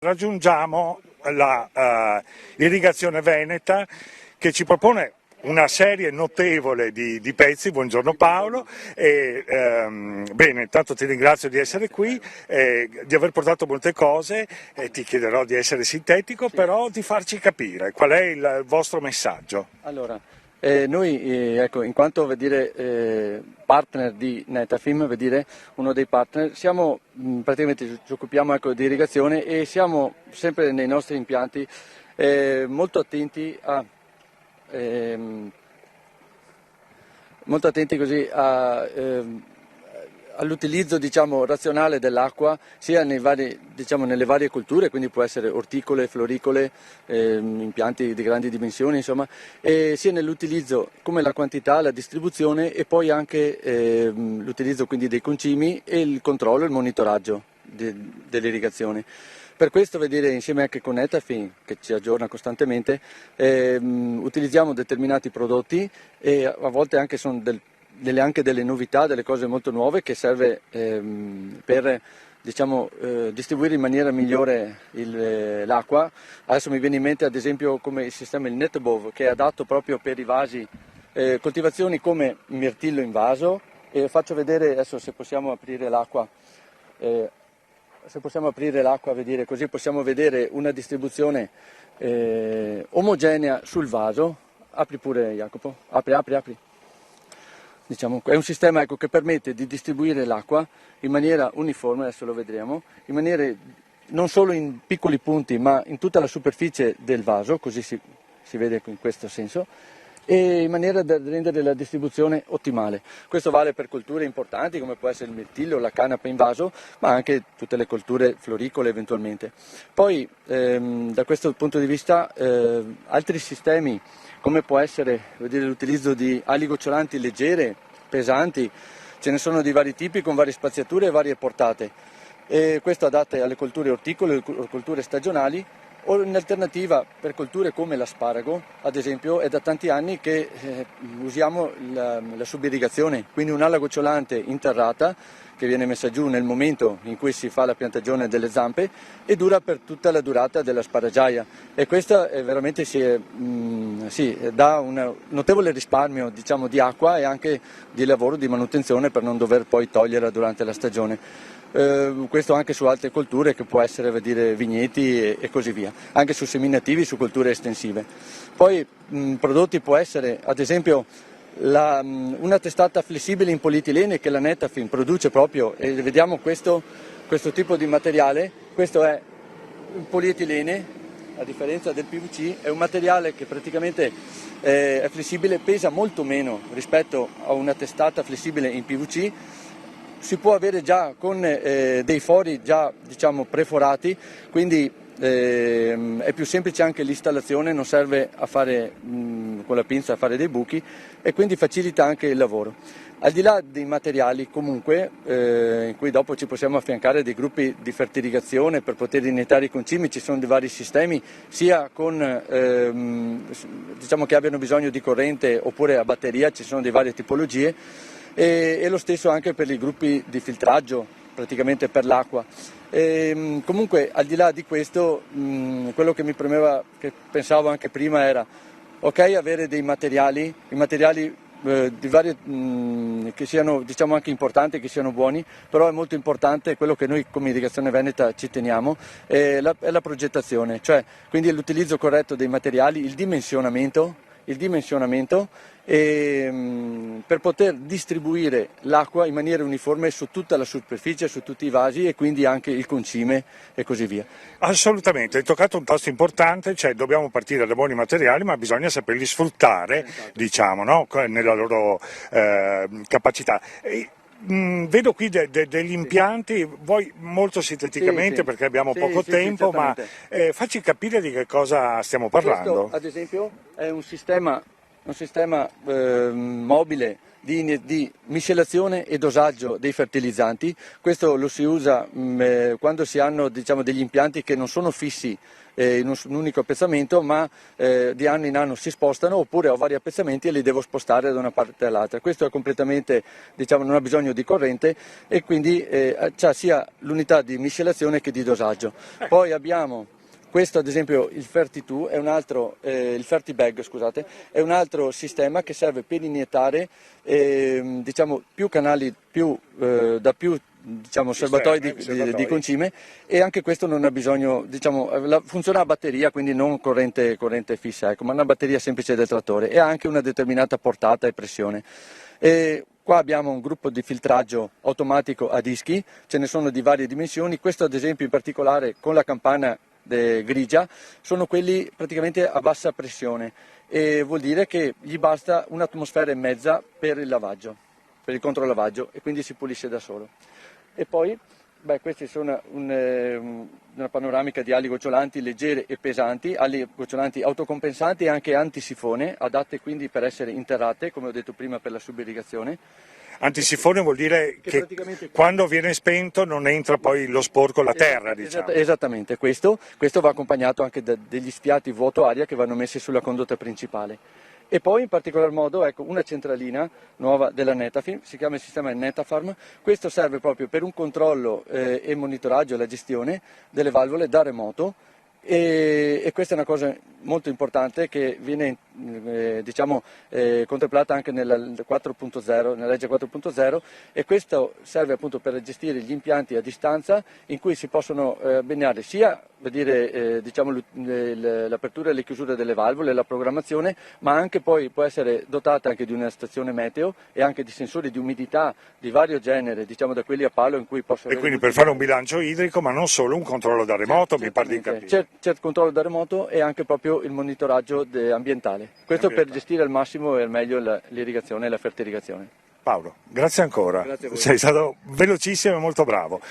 Raggiungiamo la irrigazione veneta che ci propone una serie notevole di pezzi. Buongiorno Paolo, bene, intanto ti ringrazio di essere qui, di aver portato molte cose, ti chiederò di essere sintetico, sì, però di farci capire qual è il vostro messaggio. Allora, noi ecco, in quanto partner di Netafim, uno dei partner, siamo praticamente ci occupiamo di irrigazione e siamo sempre nei nostri impianti molto attenti all'utilizzo razionale dell'acqua sia nelle varie colture, quindi può essere orticole, floricole, impianti di grandi dimensioni, insomma, e sia nell'utilizzo come la quantità, la distribuzione e poi anche l'utilizzo quindi dei concimi e il controllo e il monitoraggio dell'irrigazione. Per questo insieme anche con Netafim, che ci aggiorna costantemente, utilizziamo determinati prodotti e a volte anche sono anche delle novità, delle cose molto nuove che serve per distribuire in maniera migliore l'acqua. Adesso mi viene in mente ad esempio come il sistema il NetBov, che è adatto proprio per i vasi, coltivazioni come mirtillo in vaso, e faccio vedere adesso se possiamo aprire l'acqua. Così possiamo vedere una distribuzione omogenea sul vaso. Apri pure Jacopo, apri. È un sistema che permette di distribuire l'acqua in maniera uniforme, adesso lo vedremo, non solo in piccoli punti ma in tutta la superficie del vaso, così si vede in questo senso, e in maniera da rendere la distribuzione ottimale. Questo vale per colture importanti come può essere il mirtillo, la canapa in vaso, ma anche tutte le colture floricole eventualmente. Poi da questo punto di vista altri sistemi come può essere l'utilizzo di ali gocciolanti leggere, pesanti, ce ne sono di vari tipi con varie spaziature e varie portate, e questo adatte alle colture orticole o colture stagionali, o in alternativa per colture come l'asparago, ad esempio. È da tanti anni che usiamo la subirrigazione, quindi un'ala gocciolante interrata che viene messa giù nel momento in cui si fa la piantagione delle zampe e dura per tutta la durata della sparagiaia, e questa veramente dà un notevole risparmio di acqua e anche di lavoro di manutenzione per non dover poi toglierla durante la stagione. Questo anche su altre colture, che può essere vigneti e così via, anche su seminativi, su colture estensive. Poi prodotti può essere ad esempio una testata flessibile in polietilene che la Netafim produce proprio, e vediamo questo tipo di materiale. Questo è il polietilene, a differenza del PVC, è un materiale che praticamente è flessibile, pesa molto meno rispetto a una testata flessibile in PVC. Si può avere già con dei fori già preforati, quindi è più semplice anche l'installazione, non serve a fare con la pinza a fare dei buchi, e quindi facilita anche il lavoro. Al di là dei materiali comunque, in cui dopo ci possiamo affiancare dei gruppi di fertilizazione per poter iniettare i concimi, ci sono dei vari sistemi, sia con che abbiano bisogno di corrente oppure a batteria, ci sono di varie tipologie, e lo stesso anche per i gruppi di filtraggio, praticamente per l'acqua. Comunque al di là di questo, quello che mi premeva, che pensavo anche prima, era avere dei materiali, di varie, che siano anche importanti, che siano buoni, però è molto importante quello che noi come Irrigazione Veneta ci teniamo, è la progettazione, cioè quindi l'utilizzo corretto dei materiali, il dimensionamento per poter distribuire l'acqua in maniera uniforme su tutta la superficie, su tutti i vasi, e quindi anche il concime e così via. Assolutamente, hai toccato un tasto importante, cioè dobbiamo partire da buoni materiali, ma bisogna saperli sfruttare, nella loro capacità. Vedo qui degli impianti, voi molto sinteticamente, sì, perché abbiamo poco tempo, ma facci capire di che cosa stiamo parlando. Questo ad esempio è un sistema mobile di miscelazione e dosaggio dei fertilizzanti. Questo lo si usa quando si hanno, diciamo, degli impianti che non sono fissi in un unico appezzamento, ma di anno in anno si spostano, oppure ho vari appezzamenti e li devo spostare da una parte all'altra. Questo è completamente, diciamo, non ha bisogno di corrente e quindi c'ha sia l'unità di miscelazione che di dosaggio. Poi abbiamo questo, ad esempio, il Ferti2 è un altro, il Fertibag, scusate, è un altro sistema che serve per iniettare diciamo, più canali da più, diciamo, serbatoi di concime, e anche questo non ha bisogno, diciamo, funziona a batteria, quindi non corrente fissa, ecco, ma una batteria semplice del trattore, e ha anche una determinata portata e pressione. Qua abbiamo un gruppo di filtraggio automatico a dischi, ce ne sono di varie dimensioni. Questo, ad esempio, in particolare con la campana grigia, sono quelli praticamente a bassa pressione, e vuol dire che gli basta un'atmosfera e mezza per il lavaggio, per il controlavaggio, e quindi si pulisce da solo. E poi, questi sono una panoramica di ali gocciolanti leggere e pesanti, ali gocciolanti autocompensanti e anche antisifone, adatte quindi per essere interrate, come ho detto prima, per la subirrigazione. Antisifone vuol dire che quando viene spento non entra poi lo sporco, la terra, diciamo. Esattamente, questo va accompagnato anche da degli sfiati vuoto-aria che vanno messi sulla condotta principale. E poi in particolar modo, ecco, una centralina nuova della Netafim, si chiama il sistema Netafarm. Questo serve proprio per un controllo e monitoraggio e la gestione delle valvole da remoto. E questa è una cosa molto importante che viene contemplata anche nella 4.0, nella legge 4.0, e questo serve appunto per gestire gli impianti a distanza, in cui si possono abbinare sia l'apertura e le chiusure delle valvole, la programmazione, ma anche poi può essere dotata anche di una stazione meteo e anche di sensori di umidità di vario genere, diciamo da quelli a palo, in cui posso... E quindi per fare un bilancio idrico, ma non solo, un controllo da remoto, mi pare di capire. C'è il controllo da remoto e anche proprio il monitoraggio ambientale. Questo per gestire al massimo e al meglio l'irrigazione e la fertilizazione. Paolo, grazie ancora. Grazie a voi. Sei stato velocissimo e molto bravo.